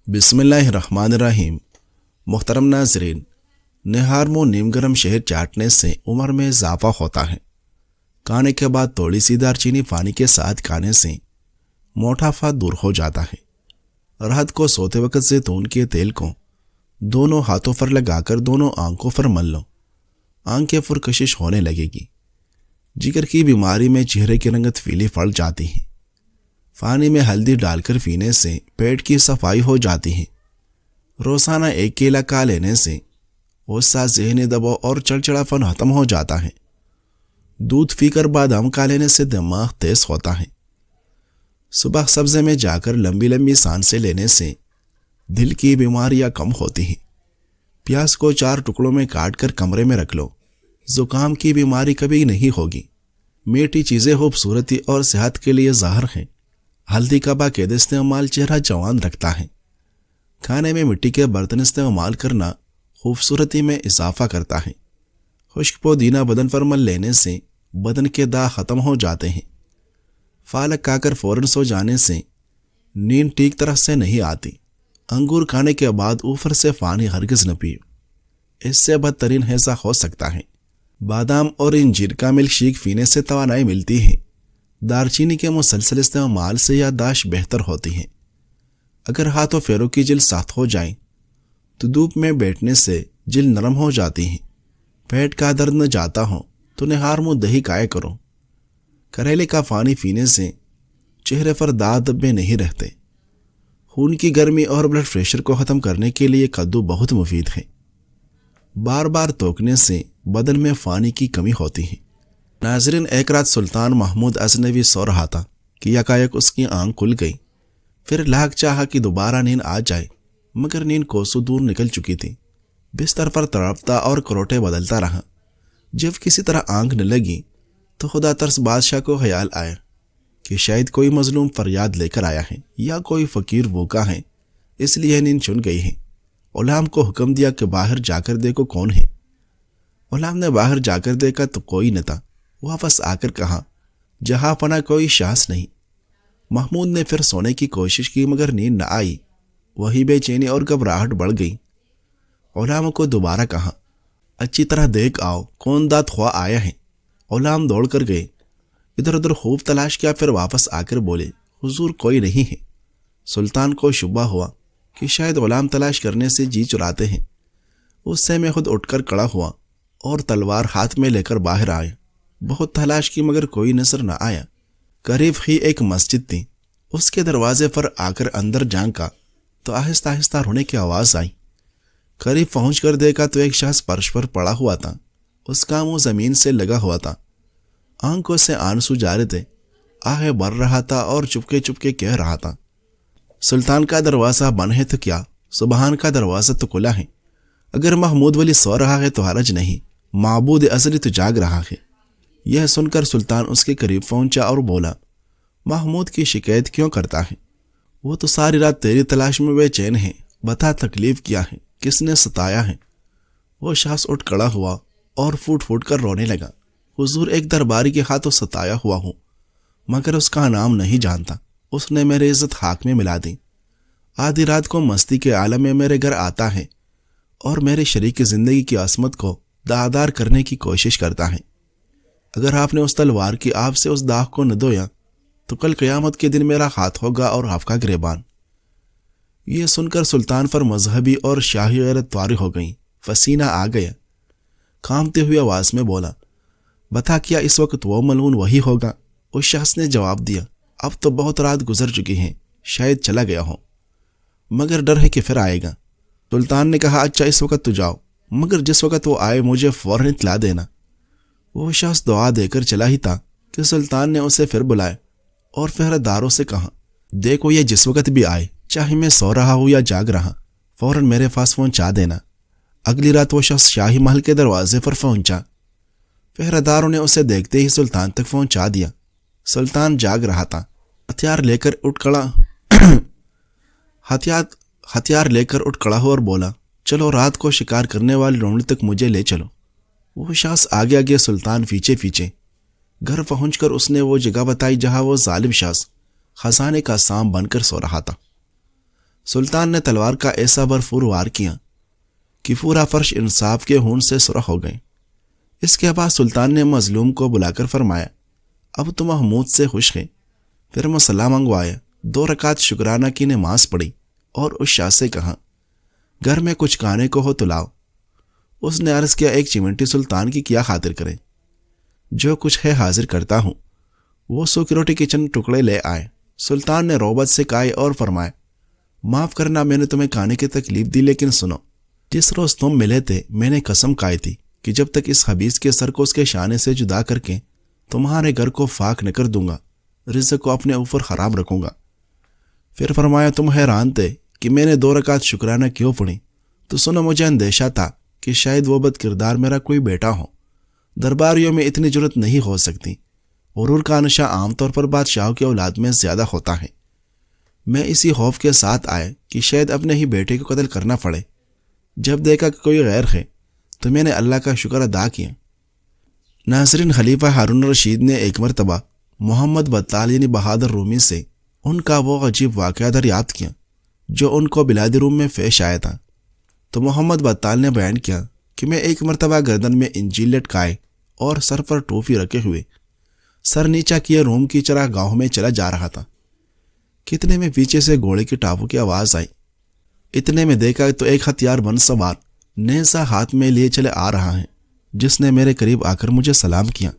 بسم اللہ الرحمن الرحیم۔ محترم ناظرین، نہار منہ نیم گرم شہد چاٹنے سے عمر میں اضافہ ہوتا ہے۔ کھانے کے بعد تھوڑی سی دار چینی پانی کے ساتھ کھانے سے موٹاپا دور ہو جاتا ہے۔ رات کو سوتے وقت زیتون کے تیل کو دونوں ہاتھوں پر لگا کر دونوں آنکھوں پر مل لو، آنکھیں پرکشش ہونے لگے گی۔ جگر کی بیماری میں چہرے کی رنگت پیلی پڑ جاتی ہے۔ پانی میں ہلدی ڈال کر پینے سے پیٹ کی صفائی ہو جاتی ہے۔ روزانہ ایک کیلا کھا لینے سے غصہ، ذہنی دباؤ اور چڑچڑاپن ختم ہو جاتا ہے۔ دودھ پی کر بادام کھا لینے سے دماغ تیز ہوتا ہے۔ صبح سبزے میں جا کر لمبی لمبی سانسیں لینے سے دل کی بیماریاں کم ہوتی ہیں۔ پیاز کو 4 ٹکڑوں میں کاٹ کر کمرے میں رکھ لو، زکام کی بیماری کبھی نہیں ہوگی۔ میٹھی چیزیں خوبصورتی اور صحت کے لیے زہر ہیں۔ ہلدی کا باقاعدہ استعمال چہرہ جوان رکھتا ہے۔ کھانے میں مٹی کے برتن استعمال کرنا خوبصورتی میں اضافہ کرتا ہے۔ خشک پودینہ بدن پر مل لینے سے بدن کے داغ ختم ہو جاتے ہیں۔ پالک کھا کر فوراً سو جانے سے نیند ٹھیک طرح سے نہیں آتی۔ انگور کھانے کے بعد اوپر سے پانی ہرگز نہ پیو، اس سے بدترین ہیضہ ہو سکتا ہے۔ بادام اور انجیر کا ملک شیک پینے سے توانائی ملتی ہے۔ دارچینی کے مسلسل استعمال سے یادداشت بہتر ہوتی ہے۔ اگر ہاتھوں پیروں کی جلد سخت ہو جائے تو دھوپ میں بیٹھنے سے جلد نرم ہو جاتی ہے۔ پیٹ کا درد نہ جاتا ہو تو نہار منہ دہی کھایا کرو۔ کریلے کا پانی پینے سے چہرے پر داغ دھبے نہیں رہتے۔ خون کی گرمی اور بلڈ پریشر کو ختم کرنے کے لیے کدو بہت مفید ہے۔ بار بار توکنے سے بدن میں پانی کی کمی ہوتی ہے۔ ناظرین، ایک رات سلطان محمود غزنوی سو رہا تھا کہ یکایک اس کی آنکھ کھل گئی۔ پھر لاکھ چاہا کہ دوبارہ نیند آ جائے، مگر نیند کوسوں دور نکل چکی تھی۔ بستر پر تڑپتا اور کروٹیں بدلتا رہا۔ جب کسی طرح آنکھ نہ لگی تو خدا ترس بادشاہ کو خیال آیا کہ شاید کوئی مظلوم فریاد لے کر آیا ہے یا کوئی فقیر بھوکا ہے، اس لیے نیند چن گئی ہے۔ غلام کو حکم دیا کہ باہر جا کر دیکھو کون ہے۔ غلام نے باہر جا کر دیکھا تو کوئی نہ تھا۔ واپس آ کر کہا، جہاں پناہ کوئی شخص نہیں۔ محمود نے پھر سونے کی کوشش کی مگر نیند نہ آئی۔ وہی بے چینی اور گھبراہٹ بڑھ گئی۔ غلام کو دوبارہ کہا، اچھی طرح دیکھ آؤ کون دانت خواہ آیا ہے۔ غلام دوڑ کر گئے، ادھر ادھر خوب تلاش کیا، پھر واپس آ کر بولے، حضور کوئی نہیں ہے۔ سلطان کو شبہ ہوا کہ شاید غلام تلاش کرنے سے جی چراتے ہیں۔ اس سے میں خود اٹھ کر کھڑا ہوا اور تلوار ہاتھ میں لے کر باہر آیا۔ بہت تلاش کی مگر کوئی نظر نہ آیا۔ قریب ہی ایک مسجد تھی۔ اس کے دروازے پر آ کر اندر جھانکا تو آہستہ آہستہ رونے کی آواز آئی۔ قریب پہنچ کر دیکھا تو ایک شخص فرش پر پڑا ہوا تھا۔ اس کا منہ زمین سے لگا ہوا تھا، آنکھوں سے آنسو جاری تھے، آہیں بھر رہا تھا اور چپکے چپکے کہہ رہا تھا، سلطان کا دروازہ بند ہے تو کیا، سبحان کا دروازہ تو کھلا ہے۔ اگر محمود ولی سو رہا ہے تو حرج نہیں، معبود ازلی تو جاگ رہا ہے۔ یہ سن کر سلطان اس کے قریب پہنچا اور بولا، محمود کی شکایت کیوں کرتا ہے؟ وہ تو ساری رات تیری تلاش میں بے چین ہے، بتا تکلیف کیا ہے، کس نے ستایا ہے؟ وہ شخص اٹھ کھڑا ہوا اور پھوٹ پھوٹ کر رونے لگا، حضور ایک درباری کے ہاتھوں ستایا ہوا ہوں، مگر اس کا نام نہیں جانتا۔ اس نے میری عزت خاک میں ملا دی۔ آدھی رات کو مستی کے عالم میں میرے گھر آتا ہے اور میرے شریک زندگی کی عصمت کو داغدار کرنے کی کوشش کرتا ہے۔ اگر آپ نے اس تلوار کی آگ سے اس داغ کو نہ دھویا تو کل قیامت کے دن میرا ہاتھ ہوگا اور آپ کا گریبان۔ یہ سن کر سلطان پر مذہبی اور شاہی غیرت طاری ہو گئی، پسینہ آ گیا۔ کانپتے ہوئے آواز میں بولا، بتا کیا اس وقت وہ ملعون وہی ہوگا؟ اس شخص نے جواب دیا، اب تو بہت رات گزر چکی ہیں، شاید چلا گیا ہو، مگر ڈر ہے کہ پھر آئے گا۔ سلطان نے کہا، اچھا اس وقت تو جاؤ، مگر جس وقت وہ آئے مجھے فوراً اطلاع دینا۔ وہ شخص دعا دے کر چلا ہی تھا کہ سلطان نے اسے پھر بلایا اور پہرے داروں سے کہا، دیکھو یہ جس وقت بھی آئے، چاہے میں سو رہا ہوں یا جاگ رہا، فوراً میرے پاس پہنچا دینا۔ اگلی رات وہ شخص شاہی محل کے دروازے پر پہنچا۔ پہرے داروں نے اسے دیکھتے ہی سلطان تک پہنچا دیا۔ سلطان جاگ رہا تھا، ہتھیار لے کر اٹھ کھڑا ہو اور بولا، چلو رات کو شکار کرنے والی لومڑی تک مجھے لے چلو۔ وہ شخص آگے آگے، سلطان پیچھے پیچھے۔ گھر پہنچ کر اس نے وہ جگہ بتائی جہاں وہ ظالم شخص خزانے کا سام بن کر سو رہا تھا۔ سلطان نے تلوار کا ایسا برفور وار کیا کہ پورا فرش انصاف کے خون سے سرخ ہو گئے۔ اس کے بعد سلطان نے مظلوم کو بلا کر فرمایا، اب تو محمود سے خوش ہے۔ پھر مصلی منگوایا، 2 رکعت شکرانہ کی نماز پڑھی اور اس شاہ سے کہا، گھر میں کچھ کھانے کو ہو تو لاؤ۔ اس نے عرض کیا، ایک چمنٹی سلطان کی کیا خاطر کریں، جو کچھ ہے حاضر کرتا ہوں۔ وہ سوکھی روٹی کے چند ٹکڑے لے آئے۔ سلطان نے روبت سے کھائے اور فرمایا، معاف کرنا میں نے تمہیں کھانے کی تکلیف دی، لیکن سنو، جس روز تم ملے تھے میں نے قسم کھائی تھی کہ جب تک اس خبیث کے سر کو اس کے شانے سے جدا کر کے تمہارے گھر کو فاک نہ کر دوں گا، رزق کو اپنے اوپر حرام رکھوں گا۔ پھر فرمایا، تم حیران تھے کہ میں نے 2 رکعت شکرانہ کیوں پڑھی، تو سنو، مجھے اندیشہ تھا کہ شاید وہ بد کردار میرا کوئی بیٹا ہو۔ درباریوں میں اتنی جرت نہیں ہو سکتی، غرور کا نشہ عام طور پر بادشاہوں کی اولاد میں زیادہ ہوتا ہے۔ میں اسی خوف کے ساتھ آئے کہ شاید اپنے ہی بیٹے کو قتل کرنا پڑے۔ جب دیکھا کہ کوئی غیر ہے تو میں نے اللہ کا شکر ادا کیا۔ ناظرین، خلیفہ ہارون الرشید نے ایک مرتبہ محمد بطال یعنی بہادر رومی سے ان کا وہ عجیب واقعہ دریافت کیا جو ان کو بلاد روم میں پیش آیا تھا۔ تو محمد بطال نے بیان کیا کہ میں ایک مرتبہ گردن میں انجیل لٹکائے اور سر پر ٹوپی رکھے ہوئے سر نیچا کیے روم کی چراہ گاہوں میں چلا جا رہا تھا۔ کتنے میں پیچھے سے گھوڑے کی ٹاپوں کی آواز آئی۔ اتنے میں دیکھا تو ایک ہتھیار بند سوار نیزہ ہاتھ میں لیے چلے آ رہا ہے، جس نے میرے قریب آ کر مجھے سلام کیا،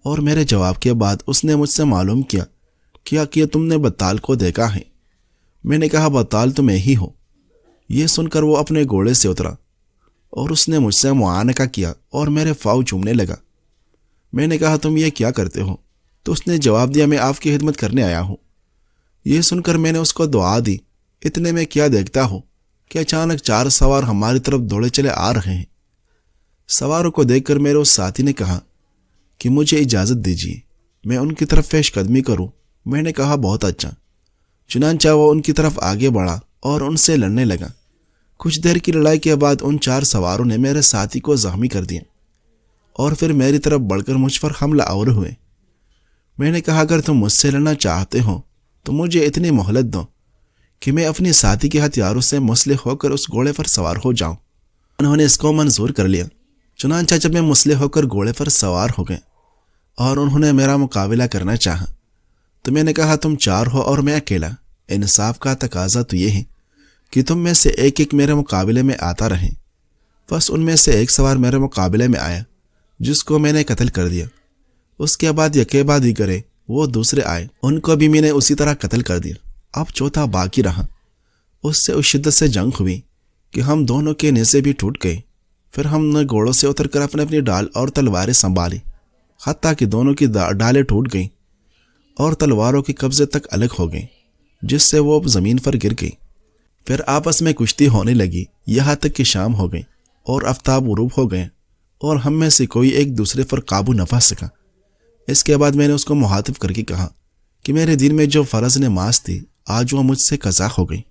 اور میرے جواب کے بعد اس نے مجھ سے معلوم کیا کہ تم نے بطال کو دیکھا ہے۔ میں نے کہا، بطال تو میں ہی ہوں۔ یہ سن کر وہ اپنے گھوڑے سے اترا اور اس نے مجھ سے معانقہ کیا اور میرے پاؤں چومنے لگا۔ میں نے کہا، تم یہ کیا کرتے ہو؟ تو اس نے جواب دیا، میں آپ کی خدمت کرنے آیا ہوں۔ یہ سن کر میں نے اس کو دعا دی۔ اتنے میں کیا دیکھتا ہو کہ اچانک 4 سوار ہماری طرف دوڑے چلے آ رہے ہیں۔ سواروں کو دیکھ کر میرے اس ساتھی نے کہا کہ مجھے اجازت دیجیے میں ان کی طرف پیش قدمی کروں۔ میں نے کہا، بہت اچھا۔ چنانچہ وہ ان کی طرف آگے بڑھا اور ان سے لڑنے لگا۔ کچھ دیر کی لڑائی کے بعد ان 4 سواروں نے میرے ساتھی کو زخمی کر دیا اور پھر میری طرف بڑھ کر مجھ پر حملہ آور ہوئے۔ میں نے کہا، اگر تم مجھ سے لڑنا چاہتے ہو تو مجھے اتنی مہلت دو کہ میں اپنی ساتھی کے ہتھیاروں سے مسلح ہو کر اس گھوڑے پر سوار ہو جاؤں۔ انہوں نے اس کو منظور کر لیا۔ چنانچہ جب میں مسلح ہو کر گھوڑے پر سوار ہو گئے اور انہوں نے میرا مقابلہ کرنا چاہا تو میں نے کہا، تم 4 ہو اور میں اکیلا۔ انصاف کا تقاضا تو یہ ہے کہ تم میں سے ایک میرے مقابلے میں آتا رہے۔ بس ان میں سے ایک سوار میرے مقابلے میں آیا جس کو میں نے قتل کر دیا۔ اس کے بعد یکے بعد دیگرے وہ دوسرے آئے، ان کو بھی میں نے اسی طرح قتل کر دیا۔ اب چوتھا باقی رہا۔ اس سے اس شدت سے جنگ ہوئی کہ ہم دونوں کے نیزے بھی ٹوٹ گئے۔ پھر ہم نے گھوڑوں سے اتر کر اپنی ڈال اور تلواریں سنبھالی، حتیٰ کہ دونوں کی ڈالیں ٹوٹ گئیں اور تلواروں کے قبضے تک الگ ہو گئیں، جس سے وہ زمین پر گر گئی۔ پھر آپس میں کشتی ہونے لگی، یہاں تک کہ شام ہو گئی اور آفتاب غروب ہو گئے اور ہم میں سے کوئی ایک دوسرے پر قابو نہ پا سکا۔ اس کے بعد میں نے اس کو مخاطب کر کے کہا کہ میرے دل میں جو فرض نماز تھی آج وہ مجھ سے قضا ہو گئی۔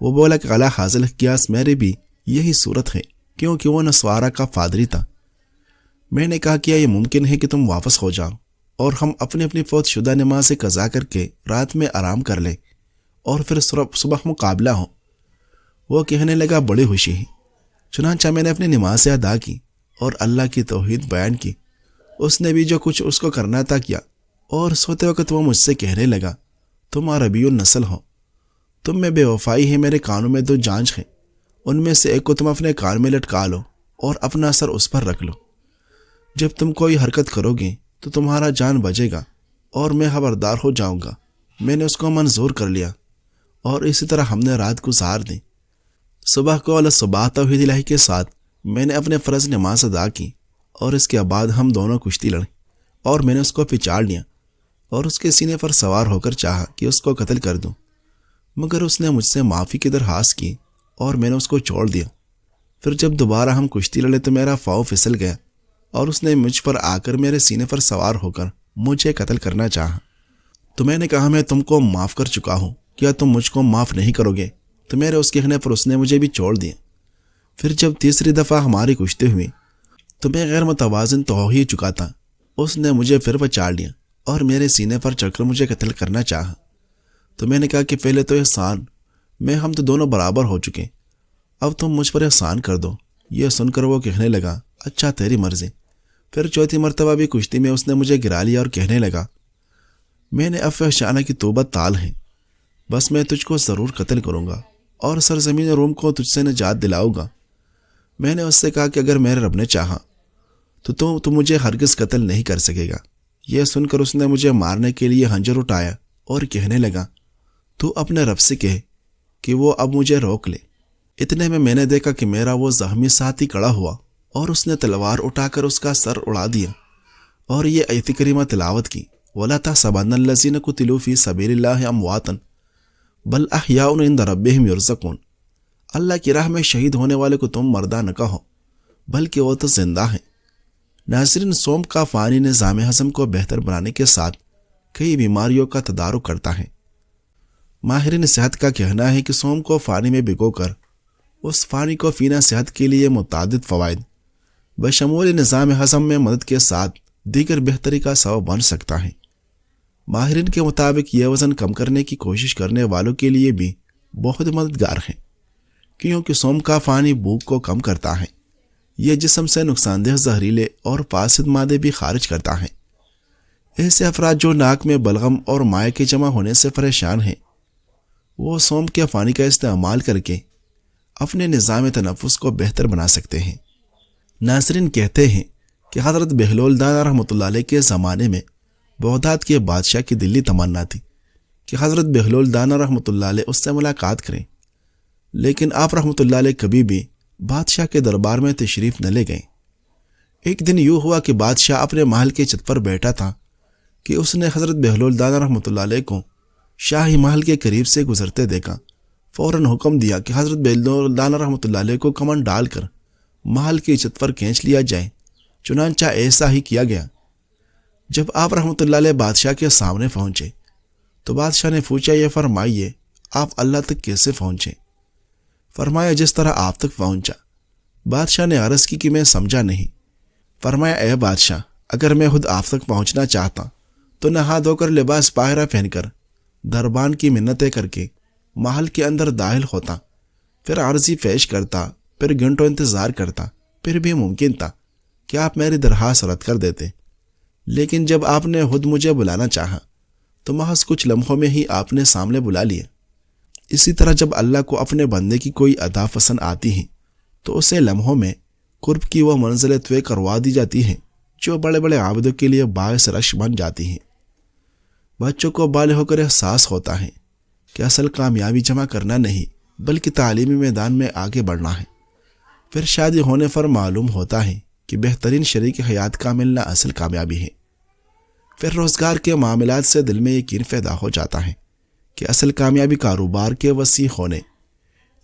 وہ بولا کہ اعلیٰ حاصل قیاس میرے بھی یہی صورت ہے، کیونکہ وہ نسوارہ کا پادری تھا۔ میں نے کہا، کیا یہ ممکن ہے کہ تم واپس ہو جاؤ اور ہم اپنی اپنی فوت شدہ نماز سے قضا کر کے رات میں آرام کر لیں اور پھر صبح مقابلہ ہو؟ وہ کہنے لگا، بڑی خوشی ہے۔ چنانچہ میں نے اپنی نماز ادا کی اور اللہ کی توحید بیان کی۔ اس نے بھی جو کچھ اس کو کرنا تھا کیا، اور سوتے وقت وہ مجھ سے کہنے لگا، تم عربی النسل ہو، تم میں بے وفائی ہے۔ میرے کانوں میں 2 جانچ ہیں، ان میں سے ایک کو تم اپنے کان میں لٹکا لو اور اپنا سر اس پر رکھ لو۔ جب تم کوئی حرکت کرو گے تو تمہارا جان بچے گا اور میں خبردار ہو جاؤں گا۔ میں نے اس کو منظور کر لیا اور اسی طرح ہم نے رات گزار دی۔ صبح کو صبح توحید الہی کے ساتھ میں نے اپنے فرض نماز ادا کی اور اس کے بعد ہم دونوں کشتی لڑیں اور میں نے اس کو پچاڑ لیا اور اس کے سینے پر سوار ہو کر چاہا کہ اس کو قتل کر دوں، مگر اس نے مجھ سے معافی کی درخواست کی اور میں نے اس کو چھوڑ دیا۔ پھر جب دوبارہ ہم کشتی لڑے تو میرا پاؤں پھسل گیا اور اس نے مجھ پر آ کر میرے سینے پر سوار ہو کر مجھے قتل کرنا چاہا۔ تو میں نے کہا، میں تم کو معاف کر چکا ہوں، کیا تم مجھ کو معاف نہیں کرو گے؟ تو میرے اس کہنے پر اس نے مجھے بھی چھوڑ دیا۔ پھر جب تیسری دفعہ ہماری کشتی ہوئی تو میں غیر متوازن تو ہو ہی چکا تھا۔ اس نے مجھے پھر پچاڑ لیا اور میرے سینے پر چڑھ کر مجھے قتل کرنا چاہا۔ تو میں نے کہا کہ پہلے تو احسان، میں ہم تو دونوں برابر ہو چکے، اب تم مجھ پر احسان کر دو۔ یہ سن کر وہ کہنے لگا، اچھا تیری مرضی۔ پھر چوتھی مرتبہ بھی کشتی میں اس نے مجھے گرا لیا اور کہنے لگا، میں نے عفو شانہ کی توبہ تال ہے، بس میں تجھ کو ضرور قتل کروں گا اور سرزمین روم کو تجھ سے نجات دلاؤں گا۔ میں نے اس سے کہا کہ اگر میرے رب نے چاہا تو مجھے ہرگز قتل نہیں کر سکے گا۔ یہ سن کر اس نے مجھے مارنے کے لیے خنجر اٹھایا اور کہنے لگا، تو اپنے رب سے کہے کہ وہ اب مجھے روک لے۔ اتنے میں نے دیکھا کہ میرا وہ زخمی ساتھی کھڑا ہوا اور اس نے تلوار اٹھا کر اس کا سر اڑا دیا اور یہ آیت کریمہ تلاوت کی، وَلَا تَحْسَبَنَّ الَّذِينَ قُتِلُوا فِي سَبِيلِ اللَّهِ أَمْوَاتًا بَلْ أَحْيَاءٌ عِندَ رَبِّهِمْ يُرْزَقُونَ۔ اللہ کی راہ میں شہید ہونے والے کو تم مردہ نہ کہو، بلکہ وہ تو زندہ ہیں۔ ناظرین، سونف کا فانی نظام ہضم کو بہتر بنانے کے ساتھ کئی بیماریوں کا تدارک کرتا ہے۔ ماہرین صحت کا کہنا ہے کہ سونف کو فانی میں بھگو کر اس فانی کو پینا صحت کے لیے متعدد فوائد بشمول نظام ہضم میں مدد کے ساتھ دیگر بہتری کا سبب بن سکتا ہے۔ ماہرین کے مطابق یہ وزن کم کرنے کی کوشش کرنے والوں کے لیے بھی بہت مددگار ہے، کیونکہ سونف کا فانی بھوک کو کم کرتا ہے۔ یہ جسم سے نقصان دہ زہریلے اور فاسد مادے بھی خارج کرتا ہے۔ ایسے افراد جو ناک میں بلغم اور مائع کے جمع ہونے سے پریشان ہیں، وہ سونف کے فانی کا استعمال کر کے اپنے نظام تنفس کو بہتر بنا سکتے ہیں۔ ناظرین، کہتے ہیں کہ حضرت بہلول دانا رحمۃ اللہ علیہ کے زمانے میں بغداد کے بادشاہ کی دلی تمنا تھی کہ حضرت بہلول دانا رحمۃ اللہ علیہ اس سے ملاقات کریں، لیکن آپ رحمۃ اللہ علیہ کبھی بھی بادشاہ کے دربار میں تشریف نہ لے گئے۔ ایک دن یوں ہوا کہ بادشاہ اپنے محل کے چھت پر بیٹھا تھا کہ اس نے حضرت بہلول دانا رحمۃ اللہ علیہ کو شاہی محل کے قریب سے گزرتے دیکھا۔ فوراً حکم دیا کہ حضرت بہلول دانا رحمۃ اللہ علیہ کو کمن ڈال کر محل کی چھت پر کھینچ لیا جائے۔ چنانچہ ایسا ہی کیا گیا۔ جب آپ رحمۃ اللہ علیہ بادشاہ کے سامنے پہنچے تو بادشاہ نے پوچھا، یہ فرمائیے آپ اللہ تک کیسے پہنچے؟ فرمایا، جس طرح آپ تک پہنچا۔ بادشاہ نے عرض کی کہ میں سمجھا نہیں۔ فرمایا، اے بادشاہ، اگر میں خود آپ تک پہنچنا چاہتا تو نہا دھو کر لباس پاہرہ پہن کر دربان کی منتیں کر کے محل کے اندر داخل ہوتا، پھر عرضی پیش کرتا، پھر گھنٹوں انتظار کرتا، پھر بھی ممکن تھا کہ آپ میری درخواست رد کر دیتے۔ لیکن جب آپ نے خود مجھے بلانا چاہا تو محض کچھ لمحوں میں ہی آپ نے سامنے بلا لیا۔ اسی طرح جب اللہ کو اپنے بندے کی کوئی ادا پسند آتی ہے تو اسے لمحوں میں قرب کی وہ منزلیں طے کروا دی جاتی ہیں جو بڑے بڑے عابدوں کے لیے باعث رشک بن جاتی ہیں۔ بچوں کو بالغ ہو کر احساس ہوتا ہے کہ اصل کامیابی جمع کرنا نہیں بلکہ تعلیمی میدان میں آگے بڑھنا ہے۔ پھر شادی ہونے پر معلوم ہوتا ہے کہ بہترین شریک حیات کا ملنا اصل کامیابی ہے۔ پھر روزگار کے معاملات سے دل میں یقین پیدا ہو جاتا ہے کہ اصل کامیابی کاروبار کے وسیع ہونے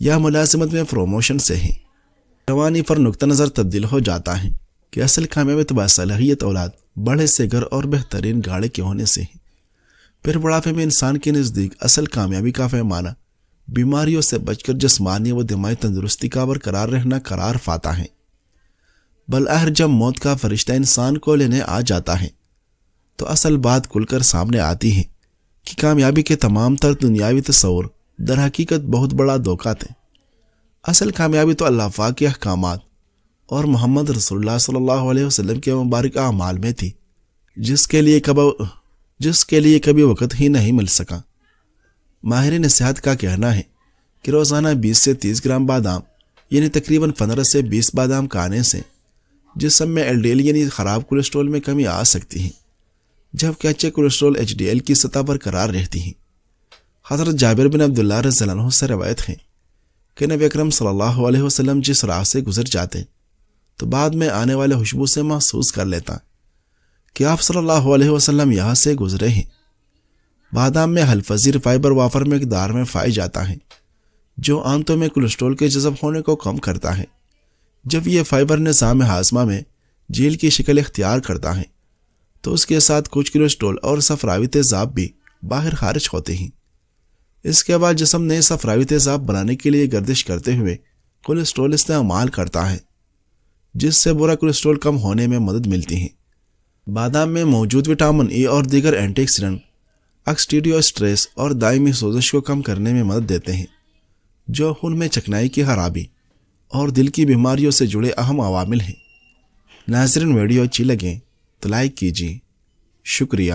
یا ملازمت میں پروموشن سے ہے۔ جوانی پر نقطہ نظر تبدیل ہو جاتا ہے کہ اصل کامیابی تو باصلاحیت اولاد، بڑے سے گھر اور بہترین گاڑی کے ہونے سے ہے۔ پھر بڑھاپے میں انسان کے نزدیک اصل کامیابی کا پیمانہ بیماریوں سے بچ کر جسمانی و دماغی تندرستی کا برقرار رہنا قرار پاتا ہے۔ بالآخر جب موت کا فرشتہ انسان کو لینے آ جاتا ہے تو اصل بات کھل کر سامنے آتی ہے کہ کامیابی کے تمام تر دنیاوی تصور در حقیقت بہت بڑا دھوکہ تھے۔ اصل کامیابی تو اللہ پاک کے احکامات اور محمد رسول اللہ صلی اللہ علیہ وسلم کے مبارک اعمال میں تھی، جس کے لیے کبھی وقت ہی نہیں مل سکا۔ ماہرین صحت کا کہنا ہے کہ روزانہ 20 سے 30 گرام بادام یعنی تقریباً 15 سے 20 بادام کھانے سے جسم میں LDL یعنی خراب کولیسٹرول میں کمی آ سکتی ہے، جبکہ اچھے کولیسٹرول HDL کی سطح پر قرار رہتی ہیں۔ حضرت جابر بن عبداللہ رضی اللہ عنہ سے روایت ہے کہ نبی اکرم صلی اللہ علیہ وسلم جس راہ سے گزر جاتے تو بعد میں آنے والے خوشبو سے محسوس کر لیتا کہ آپ صلی اللہ علیہ وسلم یہاں سے گزرے ہیں۔ بادام میں حلفظیر فائبر وافر مقدار میں پایا جاتا ہے جو آنتوں میں کولیسٹرول کے جذب ہونے کو کم کرتا ہے۔ جب یہ فائبر نظام ہاضمہ میں جیل کی شکل اختیار کرتا ہے تو اس کے ساتھ کچھ کولیسٹرول اور صفراوی تیزاب بھی باہر خارج ہوتے ہیں۔ اس کے بعد جسم نئے صفراوی تیزاب بنانے کے لیے گردش کرتے ہوئے کولیسٹرول استعمال کرتا ہے، جس سے برا کولیسٹرول کم ہونے میں مدد ملتی ہے۔ بادام میں موجود وٹامن ای اور دیگر اینٹی آکسیڈنٹ آکسیڈیو اسٹریس اور دائمی سوزش کو کم کرنے میں مدد دیتے ہیں۔ جو خون میں چکنائی کی خرابی اور دل کی بیماریوں سے جڑے اہم عوامل ہیں۔ ناظرین، ویڈیو اچھی لگیں تو لائک کیجیے۔ شکریہ۔